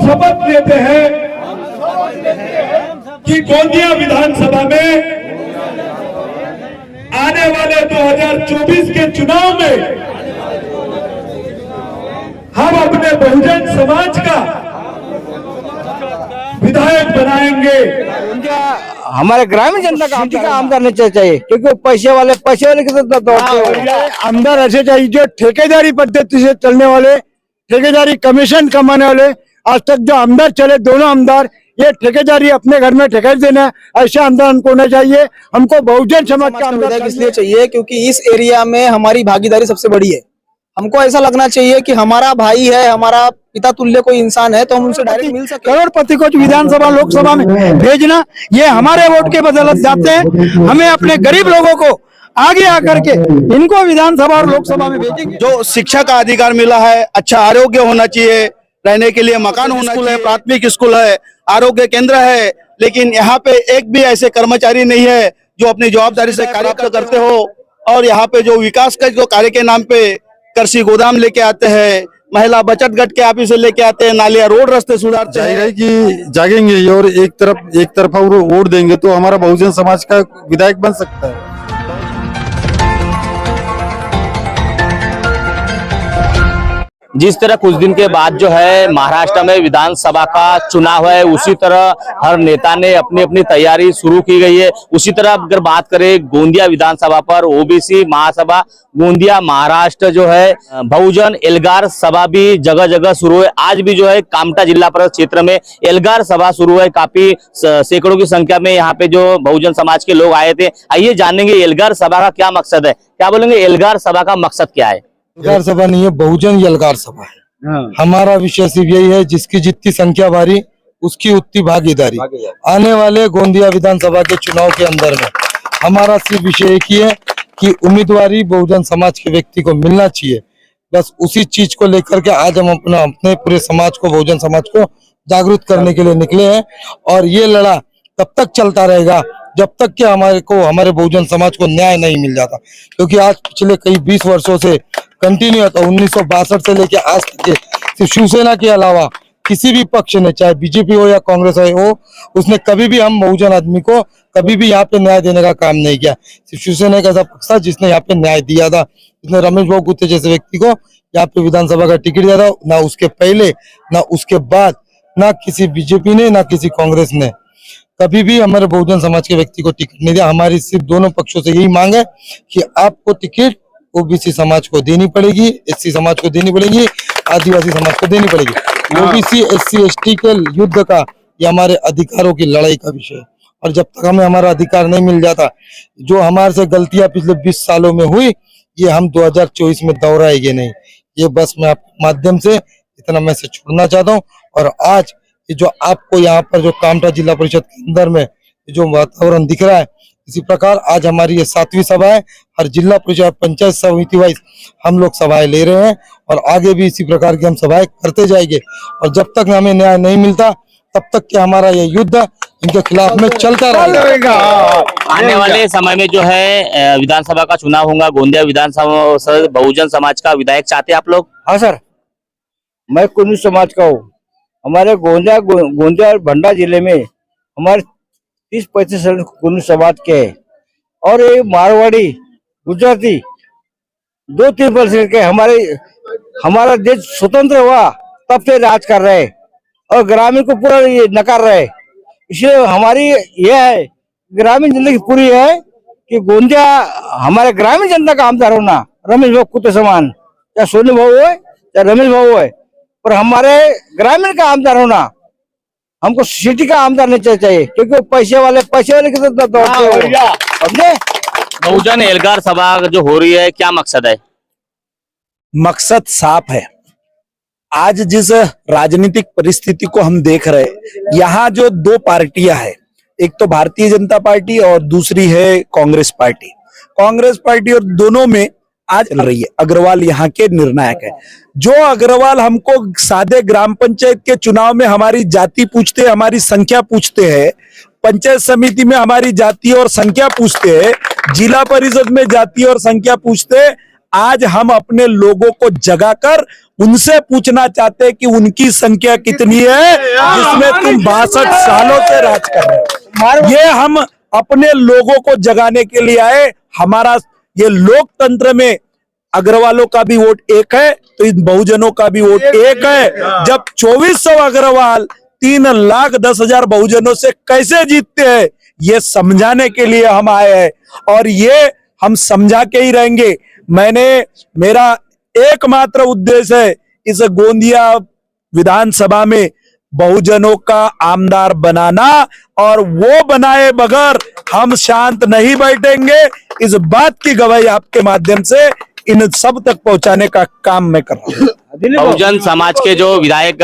शपथ लेते हैं कि गोंदिया विधानसभा में आने वाले 2024 के चुनाव में हम अपने बहुजन समाज का विधायक बनाएंगे। हमारे ग्रामीण जनता का काम करने चाहिए, क्योंकि पैसे वाले की तो दौड़ते हैं। आमदार ऐसे चाहिए जो ठेकेदारी पद्धति से चलने वाले, ठेकेदारी कमीशन कमाने वाले। आज तक जो आमदार चले, दोनों आमदार, ये ठेकेदारी अपने घर में ठेकेदार देना है, ऐसे आमदार हमको होना चाहिए। हमको बहुजन समाज का आमदार इसलिए चाहिए क्योंकि इस एरिया में हमारी भागीदारी सबसे बड़ी है। हमको ऐसा लगना चाहिए कि हमारा भाई है, हमारा पिता तुल्य कोई इंसान है, तो हम उनसे डायरेक्ट मिल सकते। करोड़पति को विधानसभा लोकसभा में भेजना, ये हमारे वोट के बदौलत जाते हैं। हमें अपने गरीब लोगों को आगे आकर के इनको विधानसभा और लोकसभा में भेजेंगे। जो शिक्षा का अधिकार मिला है, अच्छा आरोग्य होना चाहिए, रहने के लिए मकान होना चाहिए, प्राथमिक स्कूल है, आरोग्य केंद्र है, लेकिन यहाँ पे एक भी ऐसे कर्मचारी नहीं है जो अपनी जवाबदारी से कार्य करते हो। और यहाँ पे जो विकास का जो कार्य के नाम पे कृषि गोदाम लेके आते हैं, महिला बचत गट के ऑफिस लेके आते हैं, नालियां रोड रास्ते सुधारते हैं कि जागेंगे और एक तरफा वोट देंगे तो हमारा बहुजन समाज का विधायक बन सकता है। जिस तरह कुछ दिन के बाद जो है महाराष्ट्र में विधानसभा का चुनाव है, उसी तरह हर नेता ने अपनी अपनी तैयारी शुरू की गई है। उसी तरह अगर बात करें गोंदिया विधानसभा पर, ओबीसी महासभा गोंदिया महाराष्ट्र जो है, बहुजन एल्गार सभा भी जगह जगह शुरू है। आज भी जो है कामटा जिला परिषद क्षेत्र में एल्गार सभा शुरू है। काफी सैकड़ों की संख्या में यहाँ पे जो बहुजन समाज के लोग आए थे। आइए जानेंगे एल्गार सभा का क्या मकसद है। क्या बोलेंगे, एल्गार सभा का मकसद क्या है? एल्गार सभा नहीं है, बहुजन एल्गार सभा है। हमारा विषय सिर्फ यही है, जिसकी जितनी संख्या भारी उसकी उतनी भागीदारी। आने वाले गोंदिया विधानसभा के चुनाव के अंदर में हमारा सिर्फ विषय एक ही है कि उम्मीदवारी बहुजन समाज के व्यक्ति को मिलना चाहिए। बस उसी चीज को लेकर के आज हम अपने पूरे समाज को, बहुजन समाज को जागरूक करने के लिए निकले हैं। और ये लड़ा तब तक चलता रहेगा जब तक कि हमारे बहुजन समाज को न्याय नहीं मिल जाता। क्योंकि आज पिछले कई 20 वर्षों से कंटिन्यू होता, 1962 से लेके आज तक के सिर्फ शिवसेना के अलावा किसी भी पक्ष ने, चाहे बीजेपी हो या कांग्रेस हो, उसने कभी भी हम बहुजन आदमी को कभी भी यहाँ पे न्याय देने का काम नहीं किया। सिर्फ शिवसेना एक ऐसा पक्ष था जिसने यहाँ पे न्याय दिया था, जिसने रमेश बाबू गुत्ते जैसे व्यक्ति को यहाँ पे विधानसभा का टिकट दिया था। ना उसके पहले, ना उसके बाद, ना किसी बीजेपी ने, ना किसी कांग्रेस ने कभी भी हमारे बहुजन समाज के व्यक्ति को टिकट नहीं दिया। हमारी सिर्फ दोनों पक्षों से यही मांग है कि आपको टिकट ओबीसी समाज को देनी पड़ेगी, एससी समाज को देनी पड़ेगी, आदिवासी समाज को देनी पड़ेगी। ओबीसी एससी एसटी के युद्ध का, ये हमारे अधिकारों की लड़ाई का विषय है। और जब तक हमें हमारा अधिकार नहीं मिल जाता, जो हमारे से गलतियां पिछले 20 सालों में हुई, ये हम 2024 में दोहराएंगे नहीं। ये बस मैं आपके माध्यम से इतना मैसेज छोड़ना चाहता हूँ। और आज जो आपको यहाँ पर जो कामटा जिला परिषद के अंदर में जो वातावरण दिख रहा है, इसी प्रकार आज हमारी ये 7वीं सभा है। हर जिला परिषद पंचायत समिति वाइज हम लोग सभाएं ले रहे हैं और आगे भी इसी प्रकार की हम सभाएं करते जाएंगे। और जब तक हमें न्याय नहीं मिलता तब तक कि हमारा ये युद्ध इनके खिलाफ में चलता रहेगा। आने वाले समय में जो है विधानसभा का चुनाव होगा, गोंदिया विधानसभा से बहुजन समाज का विधायक चाहते हैं आप लोग? हाँ सर, मैं कुन्नू समाज का हूँ। हमारे गोंदिया और भंडारा जिले में हमारे 30-35% कुन्नू समाज के हैं और ये मारवाड़ी, गुजराती 2-3% के। हमारा देश स्वतंत्र हुआ तब से राज कर रहे हैं और ग्रामीण को पूरा ये नकार रहे। इसलिए हमारी यह है, ग्रामीण जिंदगी पूरी है कि गोंदिया हमारे ग्रामीण जनता का आमदार होना, रमेश बाबू कुत्ते समान, चाहे सोनू बाबू है चाहे रमेश बाबू है, पर हमारे ग्रामीण का आमदार होना। हमको सिटी का आमदार नहीं चाहिए, क्योंकि पैसे वाले की तो दौड़ते हैं। बहुजन एल्गार सभा जो हो रही है, क्या मकसद है? मकसद साफ है। आज जिस राजनीतिक परिस्थिति को हम देख रहे हैं, यहाँ जो 2 पार्टियां हैं, एक तो भारतीय जनता पार्टी और दूसरी है कांग्रेस पार्टी। कांग्रेस पार्टी और दोनों में आज चल रही है। अग्रवाल यहाँ के निर्णायक है। जो अग्रवाल हमको सादे ग्राम पंचायत के चुनाव में हमारी जाति पूछते, हमारी संख्या पूछते हैं, पंचायत समिति में हमारी जाति और संख्या पूछते हैं, जिला परिषद में जाति और संख्या पूछते हैं, आज हम अपने लोगों को जगाकर उनसे पूछना चाहते हैं कि उनकी संख्या कितनी है जिसमें तुम 62 सालों से राज कर रहे हो। ये हम अपने लोगों को जगाने के लिए आए। हमारा ये लोकतंत्र में अग्रवालों का भी वोट एक है तो इन बहुजनों का भी वोट एक है। जब 2400 अग्रवाल 3,10,000 बहुजनों से कैसे जीतते हैं ये समझाने के लिए हम आए हैं और ये हम समझा के ही रहेंगे। मेरा एकमात्र उद्देश्य है इस गोंदिया विधानसभा में बहुजनों का आमदार बनाना और वो बनाए बगैर हम शांत नहीं बैठेंगे। इस बात की गवाही आपके माध्यम से इन सब तक पहुंचाने का काम मैं कर रहा हूँ। बहुजन समाज के जो विधायक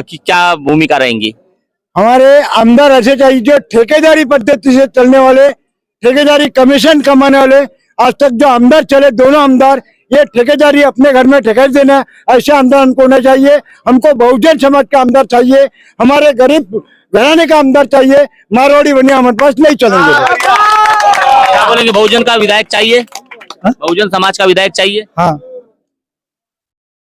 की क्या भूमिका रहेंगी? हमारे आमदार ऐसे चाहिए जो ठेकेदारी पद्धति से चलने वाले, ठेकेदारी कमीशन कमाने वाले। आज तक जो आमदार चले दोनों आमदार ये ठेकेदारी अपने घर में ठेका देना, ऐसे आमदार हमको होना चाहिए। हमको बहुजन समाज का आमदार चाहिए, हमारे गरीब घराने का आमदार चाहिए। मारवाड़ी बनिया हमारे पास नहीं चलेंगे। क्या बोलेंगे? बहुजन का विधायक चाहिए? बहुजन समाज का विधायक चाहिए? हाँ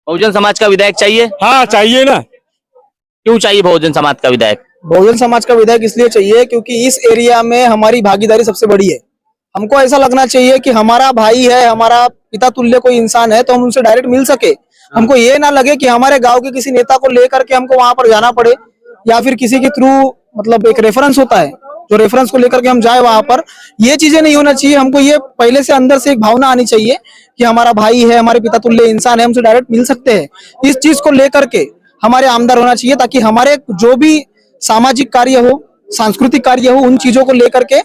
बहुजन समाज का विधायक चाहिए? हाँ चाहिए ना। क्यों चाहिए बहुजन समाज का विधायक? बहुजन समाज का विधायक इसलिए चाहिए क्योंकि इस एरिया में हमारी भागीदारी सबसे बड़ी है। हमको ऐसा लगना चाहिए कि हमारा भाई है, हमारा पिता तुल्य कोई इंसान है तो हम उनसे डायरेक्ट मिल सके। हमको ये ना लगे कि हमारे गांव के किसी नेता को लेकर के हमको वहां पर जाना पड़े या फिर किसी के थ्रू, मतलब एक रेफरेंस होता है जो रेफरेंस को लेकर के हम जाए वहां पर। ये चीजें नहीं होना चाहिए। हमको ये पहले से अंदर से एक भावना आनी चाहिए कि हमारा भाई है, हमारे पिता तुल्य इंसान है, हमसे डायरेक्ट मिल सकते हैं। इस चीज को लेकर के हमारे आमदार होना चाहिए ताकि हमारे जो भी सामाजिक कार्य हो, सांस्कृतिक कार्य हो, उन चीजों को लेकर के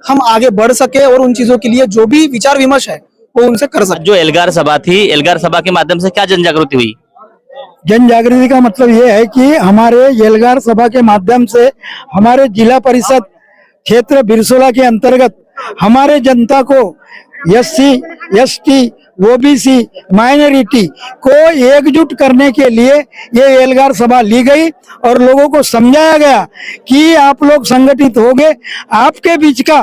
हम आगे बढ़ सके और उन चीजों के लिए जो भी विचार विमर्श है वो उनसे कर सके। जो एल्गार सभा थी, एल्गार सभा के माध्यम से क्या जन जागृति हुई? जन जागृति का मतलब ये है कि हमारे येलगार सभा के माध्यम से हमारे जिला परिषद क्षेत्र बिरसोला के अंतर्गत हमारे जनता को SC, ST, OBC, माइनॉरिटी को एकजुट करने के लिए ये एल्गार सभा ली गई और लोगों को समझाया गया कि आप लोग संगठित होंगे, आपके बीच का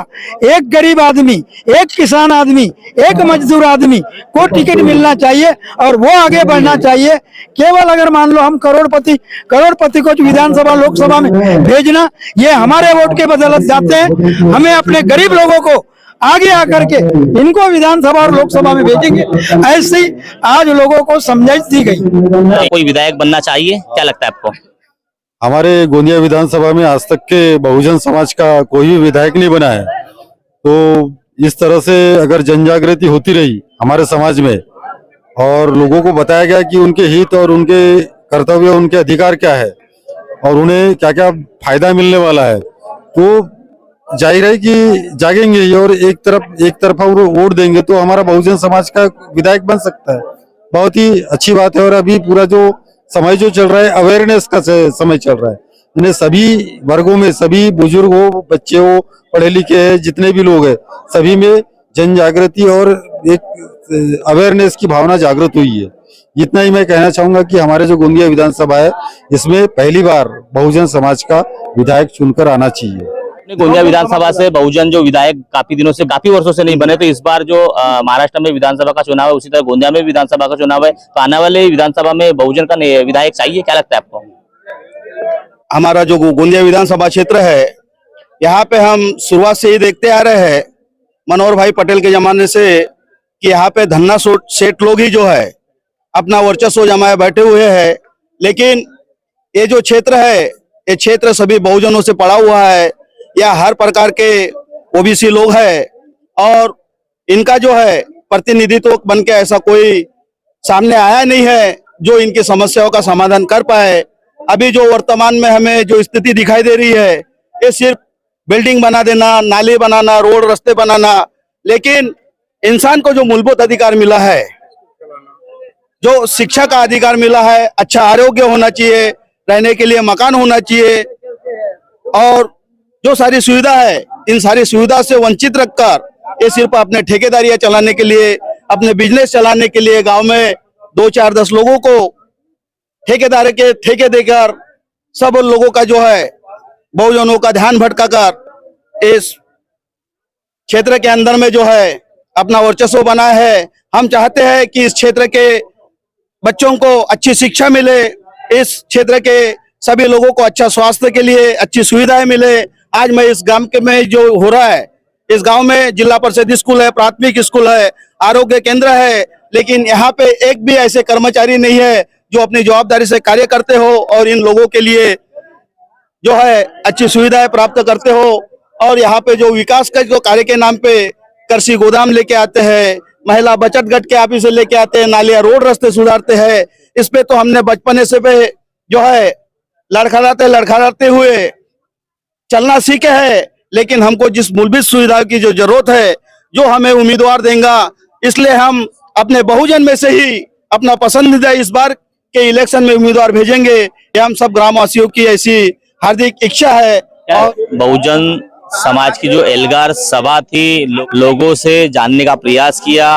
एक गरीब आदमी, एक किसान आदमी, एक मजदूर आदमी को टिकट मिलना चाहिए और वो आगे बढ़ना चाहिए। केवल अगर मान लो हम करोड़पति को विधानसभा लोकसभा में भेजना, ये हमारे वोट के बदौलत जाते हैं। हमें अपने गरीब लोगों को आगे आकर के इनको विधानसभा और लोकसभा में भेजेंगे, ऐसे ही आज लोगों को समझाइश दी गई। कोई विधायक बनना चाहिए, क्या लगता है आपको? हमारे गोंदिया विधानसभा में आज तक के बहुजन समाज का कोई भी विधायक नहीं बना है। तो इस तरह से अगर जन जागृति होती रही हमारे समाज में और लोगों को बताया गया कि उनके हित और उनके कर्तव्य, उनके अधिकार क्या है और उन्हें क्या क्या फायदा मिलने वाला है, तो जाहिर है कि जागेंगे ही और एक तरफा वोट देंगे तो हमारा बहुजन समाज का विधायक बन सकता है। बहुत ही अच्छी बात है। और अभी पूरा जो समय जो चल रहा है अवेयरनेस का समय चल रहा है, इन्हें सभी वर्गों में, सभी बुजुर्ग हो, बच्चे हो, पढ़े लिखे हैं, जितने भी लोग हैं, सभी में जन जागृति और एक अवेयरनेस की भावना जागृत हुई है। इतना ही मैं कहना चाहूंगा कि हमारे जो गोंदिया विधानसभा है इसमें पहली बार बहुजन समाज का विधायक चुनकर आना चाहिए। गोंदिया विधानसभा से बहुजन जो विधायक काफी वर्षों से नहीं बने, तो इस बार जो महाराष्ट्र में विधानसभा का चुनाव है उसी तरह गोंदिया में विधानसभा का चुनाव है, तो आने वाले विधानसभा में बहुजन का विधायक चाहिए, क्या लगता है आपको? हमारा जो गोंदिया विधानसभा क्षेत्र है यहाँ पे हम शुरुआत से ही देखते आ रहे हैं मनोहर भाई पटेल के जमाने से कि यहाँ पे धन्ना सेठ लोग ही जो है अपना वर्चस्व जमाए बैठे हुए हैं। लेकिन ये जो क्षेत्र है, ये क्षेत्र सभी बहुजनों से पड़ा हुआ है। या हर प्रकार के OBC लोग हैं और इनका जो है प्रतिनिधित्व बन के ऐसा कोई सामने आया नहीं है जो इनकी समस्याओं का समाधान कर पाए। अभी जो वर्तमान में हमें जो स्थिति दिखाई दे रही है ये सिर्फ बिल्डिंग बना देना, नाली बनाना, रोड रास्ते बनाना, लेकिन इंसान को जो मूलभूत अधिकार मिला है, जो शिक्षा का अधिकार मिला है, अच्छा आरोग्य होना चाहिए, रहने के लिए मकान होना चाहिए और जो सारी सुविधा है, इन सारी सुविधा से वंचित रखकर ये सिर्फ अपने ठेकेदारियां चलाने के लिए, अपने बिजनेस चलाने के लिए गांव में 2, 4, 10 लोगों को ठेकेदार के ठेके देकर सब लोगों का जो है बहुजनों का ध्यान भटकाकर इस क्षेत्र के अंदर में जो है अपना वर्चस्व बना है। हम चाहते हैं कि इस क्षेत्र के बच्चों को अच्छी शिक्षा मिले, इस क्षेत्र के सभी लोगों को अच्छा स्वास्थ्य के लिए अच्छी सुविधाएं मिले। आज मैं इस गांव के में जो हो रहा है, इस गांव में जिला परिषद स्कूल है, प्राथमिक स्कूल है, आरोग्य केंद्र है, लेकिन यहाँ पे एक भी ऐसे कर्मचारी नहीं है जो अपनी जवाबदारी से कार्य करते हो और इन लोगों के लिए जो है अच्छी सुविधाएं प्राप्त करते हो। और यहाँ पे जो विकास का जो कार्य के नाम पे कृषि गोदाम लेके आते हैं, महिला बचत गट के ऑफिस से लेके आते हैं, नालियां रोड रास्ते सुधारते हैं। इस पे तो हमने बचपने से पे जो है लड़खड़ाते हुए चलना सीखे हैं, लेकिन हमको जिस मूलभूत सुविधा की जो जरूरत है, जो हमें उम्मीदवार देगा, इसलिए हम अपने बहुजन में से ही अपना पसंदीदा इस बार के इलेक्शन में उम्मीदवार भेजेंगे। ये हम सब ग्रामवासियों की ऐसी हार्दिक इच्छा है। और बहुजन समाज की जो एल्गार सभा थी, लोगों से जानने का प्रयास किया।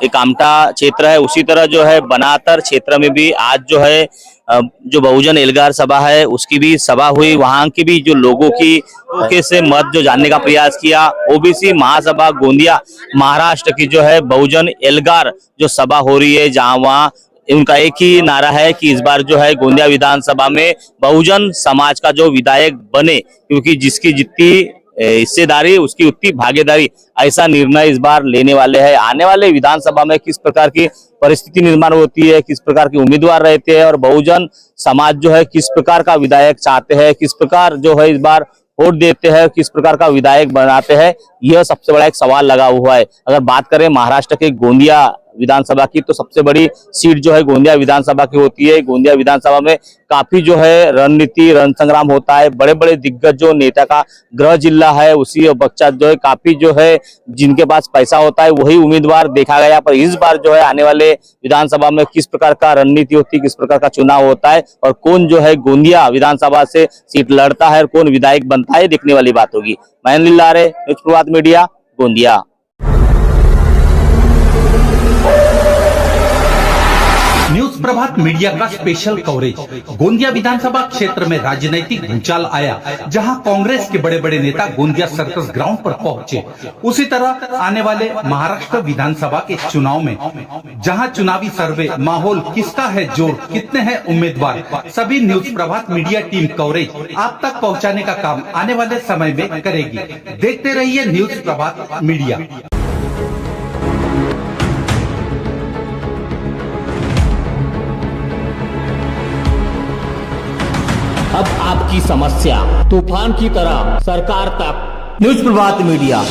एक आमटा क्षेत्र है, उसी तरह जो है बनातर क्षेत्र में भी आज जो है जो बहुजन एल्गार सभा है उसकी भी सभा हुई। वहां के भी जो लोगों की से मत जो जानने का प्रयास किया। ओबीसी महासभा गोंदिया महाराष्ट्र की जो है बहुजन एल्गार जो सभा हो रही है, जहां वहां उनका एक ही नारा है कि इस बार जो है गोंदिया विधानसभा में बहुजन समाज का जो विधायक बने, क्योंकि जिसकी जितनी हिस्सेदारी उसकी उतनी भागीदारी, ऐसा निर्णय इस बार लेने वाले हैं। आने वाले विधानसभा में किस प्रकार की परिस्थिति निर्माण होती है, किस प्रकार के उम्मीदवार रहते हैं और बहुजन समाज जो है किस प्रकार का विधायक चाहते हैं, किस प्रकार जो है इस बार वोट देते हैं, किस प्रकार का विधायक बनाते हैं, यह सबसे बड़ा एक सवाल लगा हुआ है। अगर बात करें महाराष्ट्र के गोंदिया विधानसभा की, तो सबसे बड़ी सीट जो है गोंदिया विधानसभा की होती है। गोंदिया विधानसभा में काफी जो है रणनीति रण संग्राम होता है। बड़े बड़े दिग्गज जो नेता का गृह जिला है, उसी पश्चात जो है काफी जो है जिनके पास पैसा होता है वही उम्मीदवार देखा गया। पर इस बार जो है आने वाले विधानसभा में किस प्रकार का रणनीति होती है, किस प्रकार का चुनाव होता है और कौन जो है गोंदिया विधानसभा से सीट लड़ता है और कौन विधायक बनता है, देखने वाली बात होगी। मैं अनिल लारे, न्यूज़ प्रभात मीडिया, गोंदिया। न्यूज प्रभात मीडिया का स्पेशल कवरेज। गोंदिया विधानसभा क्षेत्र में राजनीतिक भूचाल आया, जहां कांग्रेस के बड़े बड़े नेता गोंदिया सर्कस ग्राउंड पर पहुंचे। उसी तरह आने वाले महाराष्ट्र विधानसभा के चुनाव में जहां चुनावी सर्वे माहौल किसका है जोर, कितने हैं उम्मीदवार, सभी न्यूज प्रभात मीडिया टीम कवरेज आप तक पहुंचाने का काम आने वाले समय में करेगी। देखते रहिए न्यूज प्रभात मीडिया। अब आपकी समस्या तूफान की तरह सरकार तक, न्यूज़ प्रभात मीडिया।